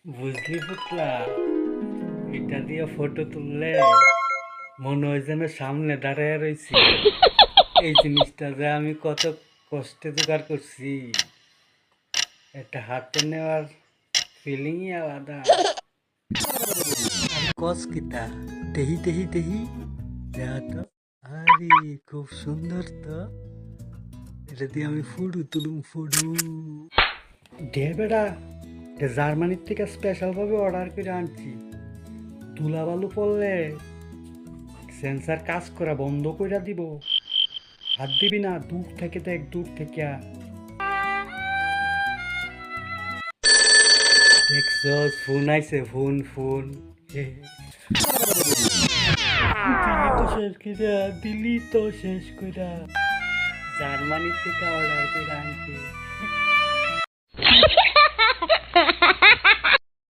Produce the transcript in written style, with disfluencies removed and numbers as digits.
বুঝলি পুতলা, এটা দিয়ে ফটো তুললে মনে হয় যেন সামনে দাঁড়ায় রয়েছি। এই জিনিসটা যে আমি কত কষ্টে জোগাড় করছি, এটা হাতে নেওয়ার ফিলিংই আলাদা। আর কস কিতা, তেহি তেহি তেহি, দেখা তো। আরে খুব সুন্দর তো, এটা দিয়ে আমি ফুডু তুলুম ফুডু। দে বেড়া, এটা জার্মানির থেকে স্পেশাল ভাবে অর্ডার করে আনছি। ধুলাবালু পড়লে সেন্সার কাজ করা বন্ধ করে দিব। হাত দিবি না, দূর থেকে দেখ, দূর থেকে। দেখছস ফোন আইছে, ফোন ফোন। দিলি তো শেষ কইরা, জার্মানি থেকে অর্ডার করে আনছি।